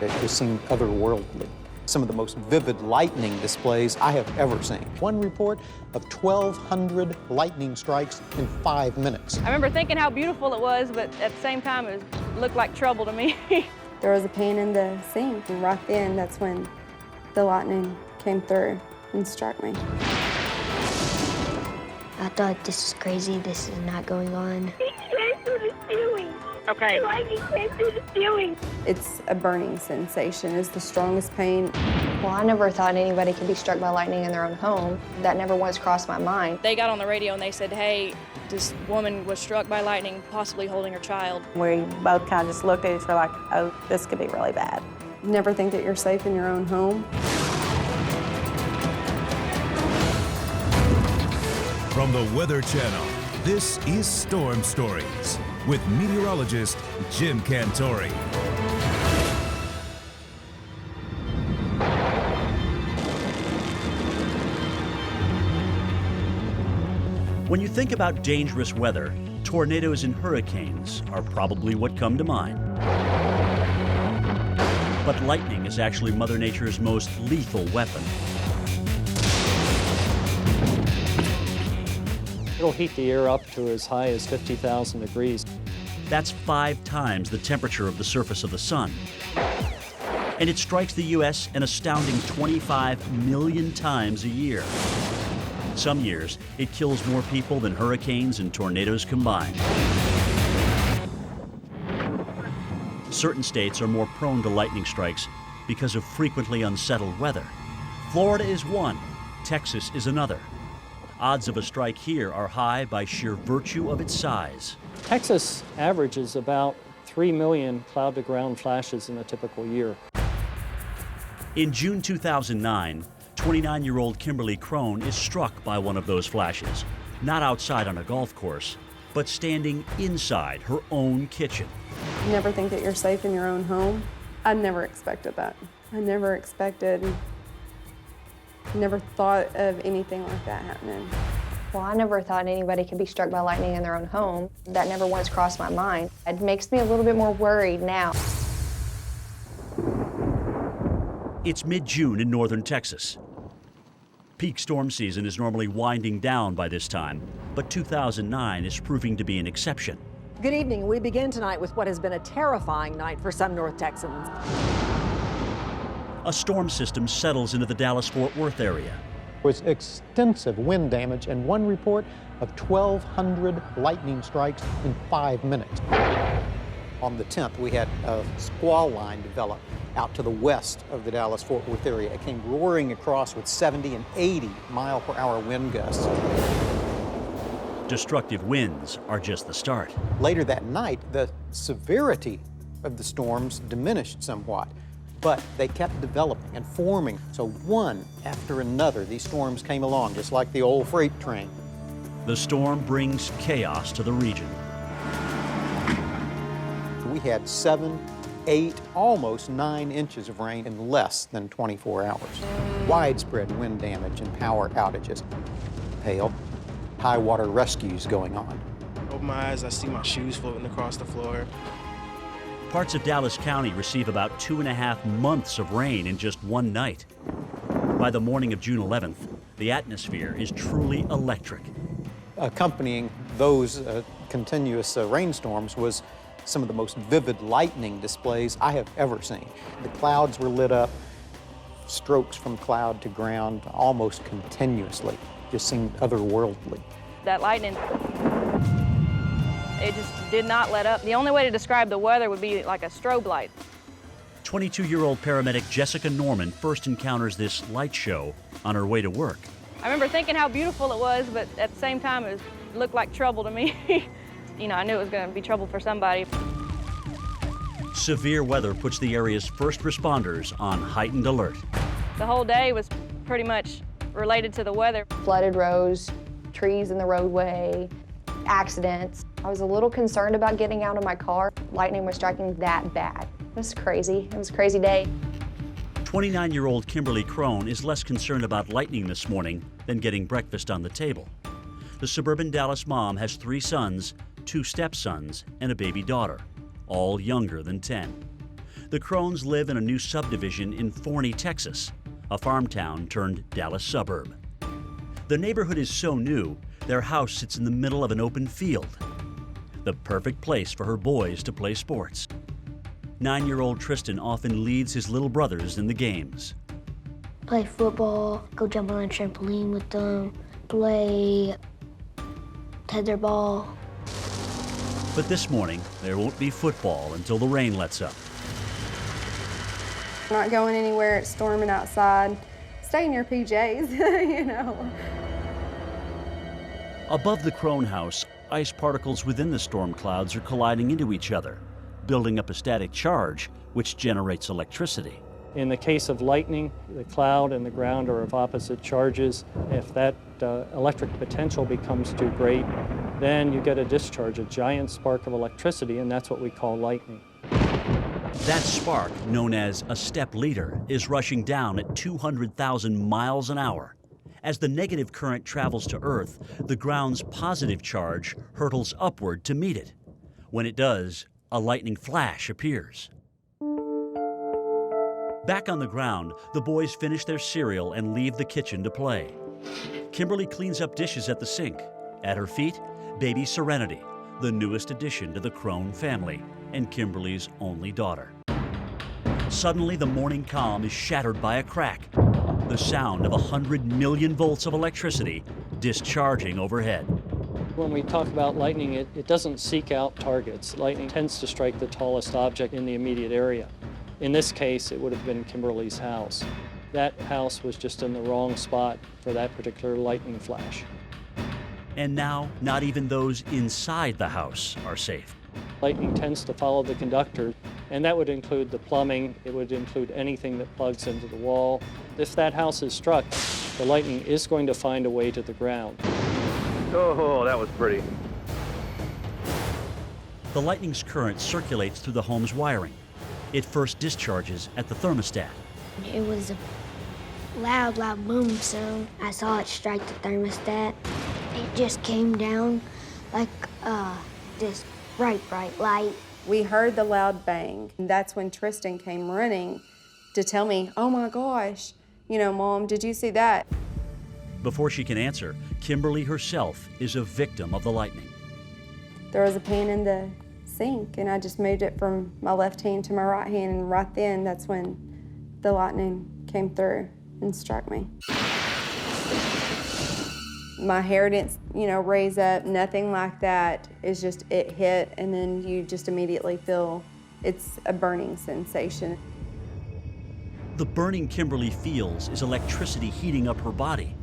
It just seemed otherworldly. Some of the most vivid lightning displays I have ever seen. One report of 1,200 lightning strikes in 5 minutes. I remember thinking how beautiful it was, but at the same time, it looked like trouble to me. There was a pain in the sink, and right then, that's when the lightning came through and struck me. I thought, this is crazy, this is not going on. It came through the ceiling. Okay. The lightning came through the ceiling. It's a burning sensation. It's the strongest pain. Well, I never thought anybody could be struck by lightning in their own home. That never once crossed my mind. They got on the radio and they said, hey, this woman was struck by lightning, possibly holding her child. We both kind of just looked at each other like, oh, this could be really bad. Never think that you're safe in your own home. From the Weather Channel, this is Storm Stories with meteorologist Jim Cantori. When you think about dangerous weather, tornadoes and hurricanes are probably what come to mind. But lightning is actually Mother Nature's most lethal weapon. It'll heat the air up to as high as 50,000 degrees. That's 5 times the temperature of the surface of the sun. And it strikes the U.S. an astounding 25 million times a year. Some years, it kills more people than hurricanes and tornadoes combined. Certain states are more prone to lightning strikes because of frequently unsettled weather. Florida is one, Texas is another. Odds of a strike here are high by sheer virtue of its size. Texas averages about 3 million cloud-to-ground flashes in a typical year. In June 2009, 29-year-old Kimberly Krone is struck by one of those flashes, not outside on a golf course, but standing inside her own kitchen. Never think that you're safe in your own home. I never expected that. I never thought of anything like that happening. Well, I never thought anybody could be struck by lightning in their own home. That never once crossed my mind. It makes me a little bit more worried now. It's mid-June in northern Texas. Peak storm season is normally winding down by this time, but 2009 is proving to be an exception. Good evening. We begin tonight with what has been a terrifying night for some North Texans. A storm system settles into the Dallas-Fort Worth area. There was extensive wind damage and one report of 1,200 lightning strikes in 5 minutes. On the 10th, we had a squall line develop out to the west of the Dallas-Fort Worth area. It came roaring across with 70 and 80 mile-per-hour wind gusts. Destructive winds are just the start. Later that night, the severity of the storms diminished somewhat, but they kept developing and forming. So one after another, these storms came along, just like the old freight train. The storm brings chaos to the region. We had 7, 8, almost 9 inches of rain in less than 24 hours. Widespread wind damage and power outages. Hail, high water rescues going on. Open my eyes, I see my shoes floating across the floor. Parts of Dallas County receive about 2.5 months of rain in just one night. By the morning of June 11th, the atmosphere is truly electric. Accompanying those continuous rainstorms was some of the most vivid lightning displays I have ever seen. The clouds were lit up, strokes from cloud to ground almost continuously. Just seemed otherworldly. That lightning, it just did not let up. The only way to describe the weather would be like a strobe light. 22-year-old paramedic Jessica Norman first encounters this light show on her way to work. I remember thinking how beautiful it was, but at the same time, it looked like trouble to me. You know, I knew it was going to be trouble for somebody. Severe weather puts the area's first responders on heightened alert. The whole day was pretty much related to the weather. Flooded roads, trees in the roadway, accidents. I was a little concerned about getting out of my car. Lightning was striking that bad. It was crazy. It was a crazy day. 29-year-old Kimberly Krone is less concerned about lightning this morning than getting breakfast on the table. The suburban Dallas mom has 3 sons, 2 stepsons, and a baby daughter, all younger than 10. The Krones live in a new subdivision in Forney, Texas, a farm town turned Dallas suburb. The neighborhood is so new, their house sits in the middle of an open field. The perfect place for her boys to play sports. 9-year-old Tristan often leads his little brothers in the games. Play football, go jump on a trampoline with them, play tetherball. But this morning, there won't be football until the rain lets up. Not going anywhere, it's storming outside. Stay in your PJs, you know. Above the Krone house, ice particles within the storm clouds are colliding into each other, building up a static charge, which generates electricity. In the case of lightning, the cloud and the ground are of opposite charges. If that electric potential becomes too great, then you get a discharge, a giant spark of electricity, and that's what we call lightning. That spark, known as a step leader, is rushing down at 200,000 miles an hour. As the negative current travels to Earth, the ground's positive charge hurtles upward to meet it. When it does, a lightning flash appears. Back on the ground, the boys finish their cereal and leave the kitchen to play. Kimberly cleans up dishes at the sink. At her feet, baby Serenity, the newest addition to the Krone family and Kimberly's only daughter. Suddenly, the morning calm is shattered by a crack, the sound of 100 million volts of electricity discharging overhead. When we talk about lightning, it doesn't seek out targets. Lightning tends to strike the tallest object in the immediate area. In this case, it would have been Kimberly's house. That house was just in the wrong spot for that particular lightning flash. And now, not even those inside the house are safe. Lightning tends to follow the conductor, and that would include the plumbing. It would include anything that plugs into the wall. If that house is struck, the lightning is going to find a way to the ground. Oh, that was pretty. The lightning's current circulates through the home's wiring. It first discharges at the thermostat. It was a loud boom sound. I saw it strike the thermostat. It just came down like this bright light. We heard the loud bang. That's when Tristan came running to tell me, oh my gosh, you know, Mom, did you see that? Before she can answer, Kimberly herself is a victim of the lightning. There was a pan in the sink, and I just moved it from my left hand to my right hand, and right then, that's when the lightning came through and struck me. My hair didn't, raise up, nothing like that. It's just, it hit, and then you just immediately feel it's a burning sensation. The burning Kimberly feels is electricity heating up her body.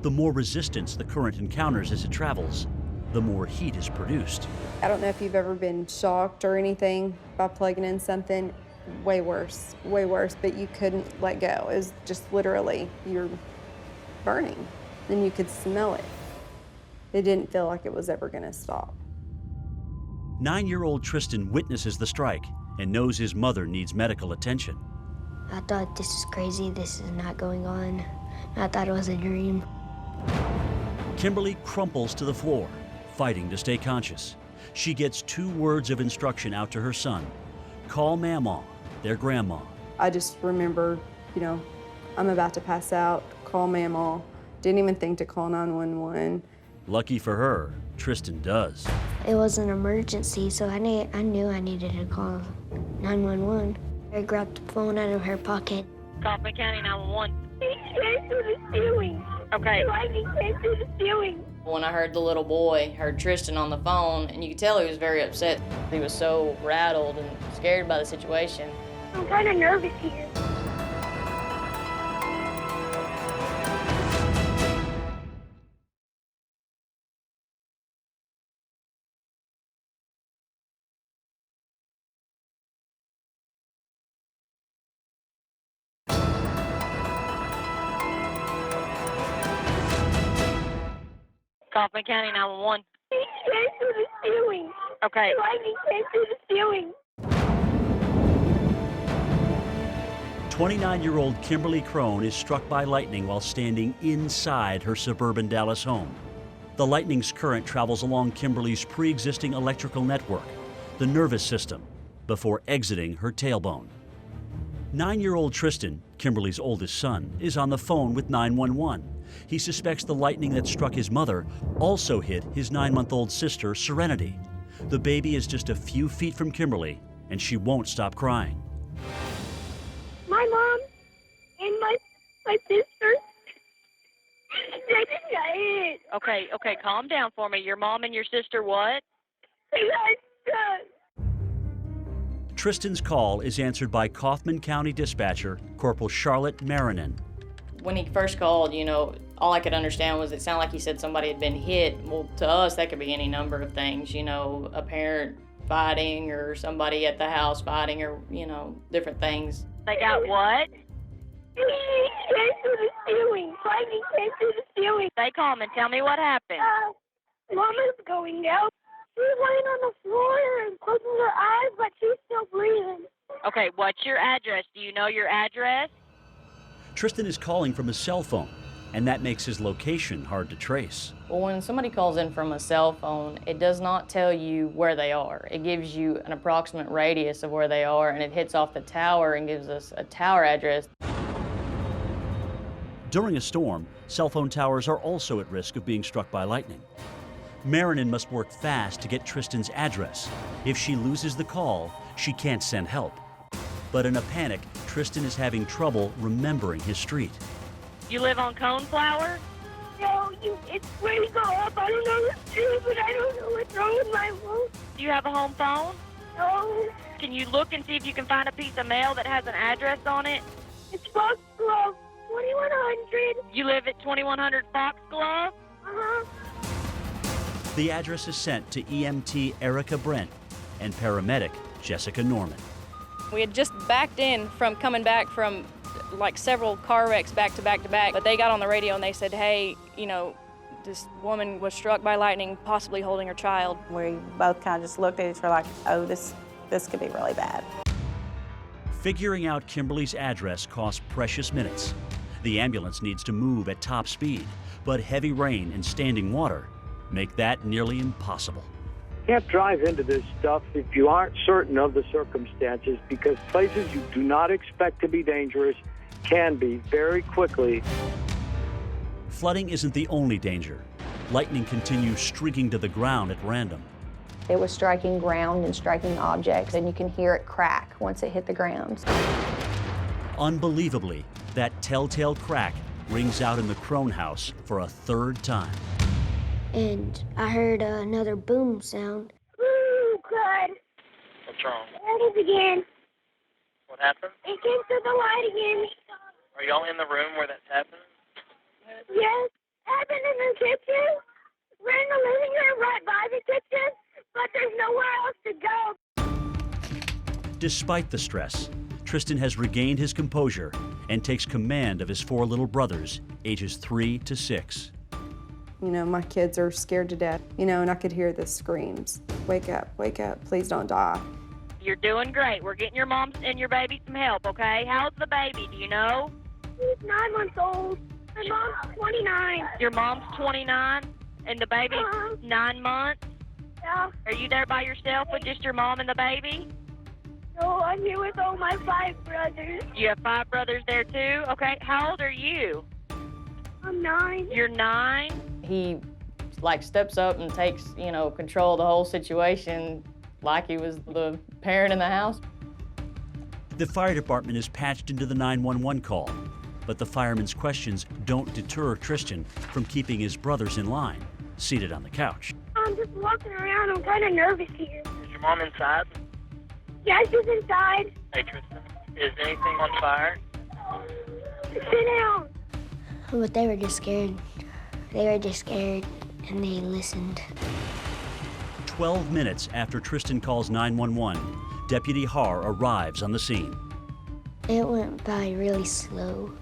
The more resistance the current encounters as it travels, the more heat is produced. I don't know if you've ever been shocked or anything by plugging in something. Way worse, but you couldn't let go. It was just literally, you're burning. Then you could smell it. It didn't feel like it was ever gonna stop. 9-year-old Tristan witnesses the strike and knows his mother needs medical attention. I thought, this is crazy, this is not going on. I thought it was a dream. Kimberly crumples to the floor, fighting to stay conscious. She gets 2 words of instruction out to her son. Call Mamaw, their grandma. I just remember, I'm about to pass out, call Mamaw. Didn't even think to call 911. Lucky for her, Tristan does. It was an emergency, so I knew I needed to call 911. I grabbed the phone out of her pocket. Kaufman County 911. He came through the ceiling. Okay. Lightning came through the ceiling. When I heard the little boy, heard Tristan on the phone, and you could tell he was very upset. He was so rattled and scared by the situation. I'm kind of nervous here. Kaufman County 911. He came through the ceiling. Okay. Lightning came through the ceiling. 29-year-old Kimberly Krone is struck by lightning while standing inside her suburban Dallas home. The lightning's current travels along Kimberly's pre-existing electrical network, the nervous system, before exiting her tailbone. 9-year-old Tristan, Kimberly's oldest son, is on the phone with 911. He suspects the lightning that struck his mother also hit his 9-month-old sister, Serenity. The baby is just a few feet from Kimberly, and she won't stop crying. My mom and my sister, they just got hit. Okay, calm down for me. Your mom and your sister what? They got stuck. Tristan's call is answered by Kaufman County dispatcher Corporal Charlotte Marinin. When he first called, all I could understand was it sounded like he said somebody had been hit. Well, to us, that could be any number of things, a parent fighting or somebody at the house fighting or, different things. They got what? He came through the ceiling. Lightning came through the ceiling. Stay calm and tell me what happened. Mama's going out. She's laying on the floor and closing her eyes, but she's still breathing. Okay, what's your address? Do you know your address? Tristan is calling from a cell phone, and that makes his location hard to trace. Well, when somebody calls in from a cell phone, it does not tell you where they are. It gives you an approximate radius of where they are, and it hits off the tower and gives us a tower address. During a storm, cell phone towers are also at risk of being struck by lightning. Marinin must work fast to get Tristan's address. If she loses the call, she can't send help. But in a panic, Tristan is having trouble remembering his street. You live on Coneflower? No, it's where you go up. I don't know the street, but I don't know what's wrong with my phone. Do you have a home phone? No. Can you look and see if you can find a piece of mail that has an address on it? It's Foxglove, 2100. You live at 2100 Foxglove? Uh-huh. The address is sent to EMT Erica Brent and paramedic Jessica Norman. We had just backed in from coming back from like several car wrecks back to back to back, but they got on the radio and they said, hey, this woman was struck by lightning, possibly holding her child. We both kind of just looked at each other like, oh, this could be really bad. Figuring out Kimberly's address costs precious minutes. The ambulance needs to move at top speed, but heavy rain and standing water make that nearly impossible. You can't drive into this stuff if you aren't certain of the circumstances, because places you do not expect to be dangerous can be very quickly. Flooding isn't the only danger. Lightning continues streaking to the ground at random. It was striking ground and striking objects, and you can hear it crack once it hit the ground. Unbelievably, that telltale crack rings out in the Krone house for a third time. And I heard another boom sound. Ooh, God. What's wrong? There it is again. What happened? It came through the light again. Are y'all in the room where that's happening? Yes. Happened in the kitchen. We're in the living room right by the kitchen, but there's nowhere else to go. Despite the stress, Tristan has regained his composure and takes command of his 4 little brothers, ages 3 to 6. My kids are scared to death, and I could hear the screams. Wake up, please don't die. You're doing great. We're getting your mom and your baby some help, okay? How's the baby, do you know? He's 9 months old. My mom's 29. Your mom's 29 and the baby's 9 months? Yeah. Are you there by yourself with just your mom and the baby? No, I'm here with all my 5 brothers. You have 5 brothers there too? Okay, how old are you? I'm 9. You're 9? He steps up and takes, control of the whole situation like he was the parent in the house. The fire department is patched into the 911 call, but the fireman's questions don't deter Tristan from keeping his brothers in line, seated on the couch. I'm just walking around. I'm kind of nervous here. Is your mom inside? Yeah, she's inside. Hey, Tristan. Is anything on fire? Sit down. But they were just scared. They were just scared, and they listened. 12 minutes after Tristan calls 911, Deputy Haar arrives on the scene. It went by really slow.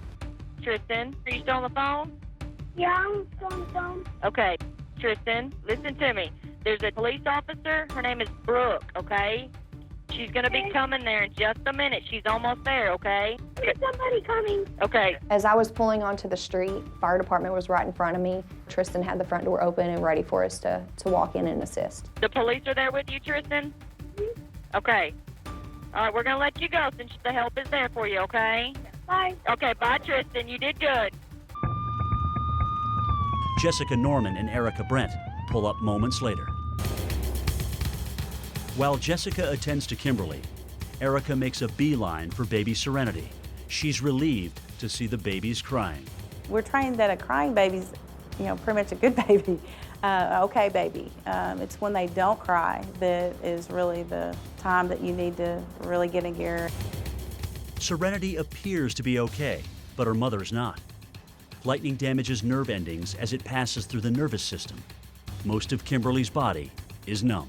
Tristan, are you still on the phone? Yeah, I'm still on the phone. Okay, Tristan, listen to me. There's a police officer. Her name is Brooke, okay? She's going to be coming there in just a minute. She's almost there, okay? There's somebody coming. Okay. As I was pulling onto the street, fire department was right in front of me. Tristan had the front door open and ready for us to walk in and assist. The police are there with you, Tristan? Okay. All right, we're going to let you go since the help is there for you, okay? Bye. Okay, bye, Tristan. You did good. Jessica Norman and Erica Brent pull up moments later. While Jessica attends to Kimberly, Erica makes a beeline for baby Serenity. She's relieved to see the babies crying. We're trained that a crying baby's, pretty much a good baby, okay baby. It's when they don't cry that is really the time that you need to really get in gear. Serenity appears to be okay, but her mother's not. Lightning damages nerve endings as it passes through the nervous system. Most of Kimberly's body is numb.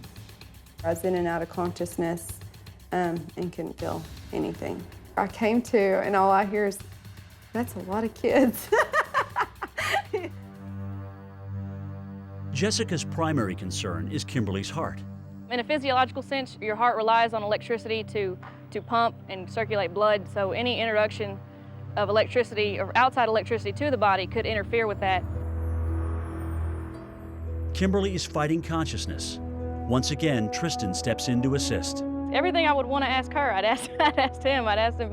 I was in and out of consciousness and couldn't feel anything. I came to, and all I hear is, that's a lot of kids. Jessica's primary concern is Kimberly's heart. In a physiological sense, your heart relies on electricity to pump and circulate blood, so any introduction of electricity or outside electricity to the body could interfere with that. Kimberly is fighting consciousness. Once again, Tristan steps in to assist. Everything I would want to ask her, I'd ask him. I'd ask him,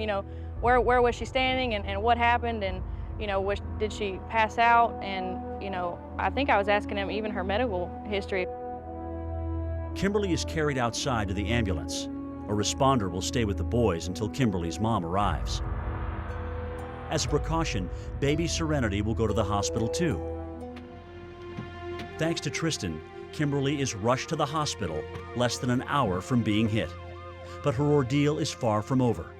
where was she standing and what happened, and did she pass out, and I think I was asking him even her medical history. Kimberly is carried outside to the ambulance. A responder will stay with the boys until Kimberly's mom arrives. As a precaution, baby Serenity will go to the hospital too. Thanks to Tristan, Kimberly is rushed to the hospital less than an hour from being hit. But her ordeal is far from over.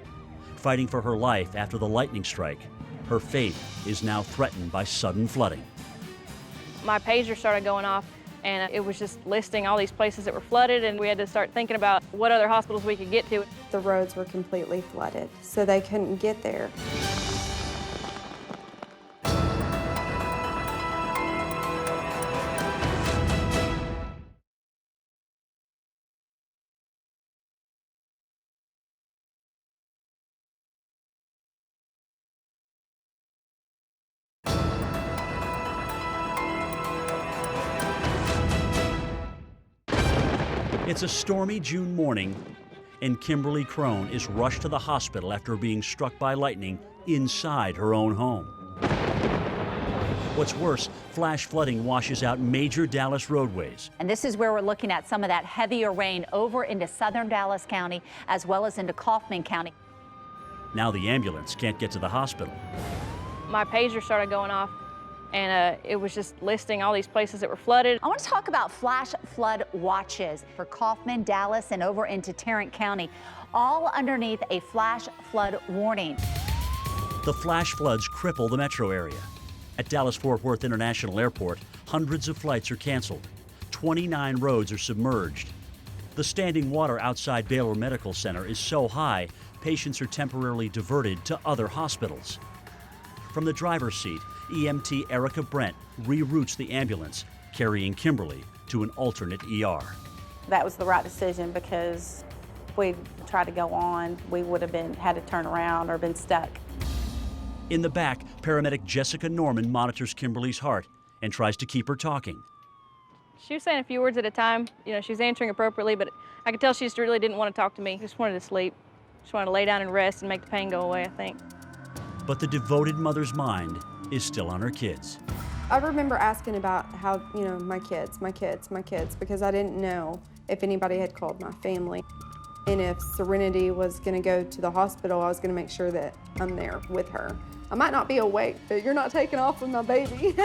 Fighting for her life after the lightning strike, her fate is now threatened by sudden flooding. My pager started going off, and it was just listing all these places that were flooded, and we had to start thinking about what other hospitals we could get to. The roads were completely flooded, so they couldn't get there. It's a stormy June morning, and Kimberly Krone is rushed to the hospital after being struck by lightning inside her own home. What's worse, flash flooding washes out major Dallas roadways. And this is where we're looking at some of that heavier rain over into southern Dallas County as well as into Kaufman County. Now the ambulance can't get to the hospital. My pager started going off, and it was just listing all these places that were flooded. I want to talk about flash flood watches for Kaufman, Dallas, and over into Tarrant County, all underneath a flash flood warning. The flash floods cripple the metro area. At Dallas-Fort Worth International Airport, hundreds of flights are canceled. 29 roads are submerged. The standing water outside Baylor Medical Center is so high, patients are temporarily diverted to other hospitals. From the driver's seat, EMT Erica Brent reroutes the ambulance, carrying Kimberly to an alternate ER. That was the right decision because if we tried to go on, we would have had to turn around or been stuck. In the back, paramedic Jessica Norman monitors Kimberly's heart and tries to keep her talking. She was saying a few words at a time. She was answering appropriately, but I could tell she just really didn't want to talk to me. Just wanted to sleep. Just wanted to lay down and rest and make the pain go away, I think. But the devoted mother's mind is still on her kids. I remember asking about how, my kids, because I didn't know if anybody had called my family. And if Serenity was going to go to the hospital, I was going to make sure that I'm there with her. I might not be awake, but you're not taking off with my baby.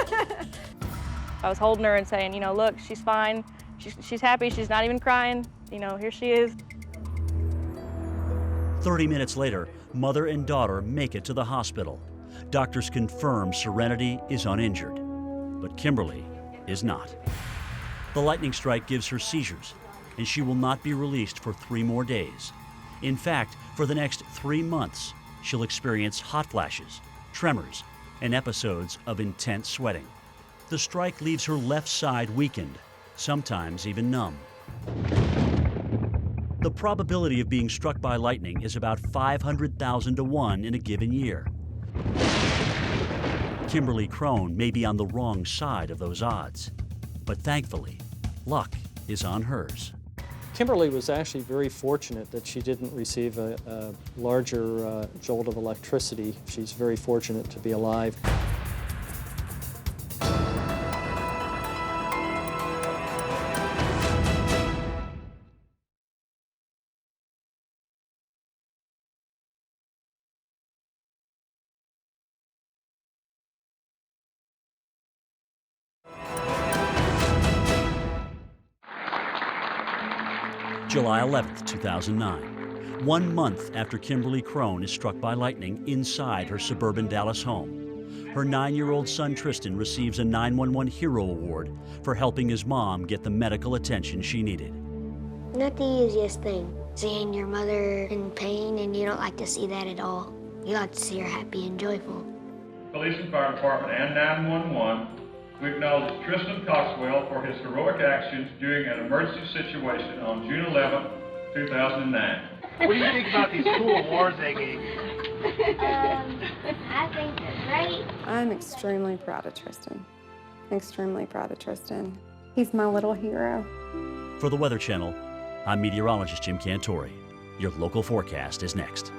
I was holding her and saying, look, she's fine. She's happy. She's not even crying. Here she is. 30 minutes later, mother and daughter make it to the hospital. Doctors confirm Serenity is uninjured, but Kimberly is not. The lightning strike gives her seizures, and she will not be released for 3 more days. In fact, for the next 3 months, she'll experience hot flashes, tremors, and episodes of intense sweating. The strike leaves her left side weakened, sometimes even numb. The probability of being struck by lightning is about 500,000 to 1 in a given year. Kimberly Krone may be on the wrong side of those odds, but thankfully, luck is on hers. Kimberly was actually very fortunate that she didn't receive a larger jolt of electricity. She's very fortunate to be alive. July 11th, 2009. 1 month after Kimberly Krone is struck by lightning inside her suburban Dallas home. Her 9-year-old son Tristan receives a 911 Hero Award for helping his mom get the medical attention she needed. Not the easiest thing, seeing your mother in pain, and you don't like to see that at all. You like to see her happy and joyful. Police and Fire Department and 911, we acknowledge Tristan Coxwell for his heroic actions during an emergency situation on June 11, 2009. What do you think about these cool awards they gave you? I think they're great. I'm extremely proud of Tristan. Extremely proud of Tristan. He's my little hero. For the Weather Channel, I'm meteorologist Jim Cantori. Your local forecast is next.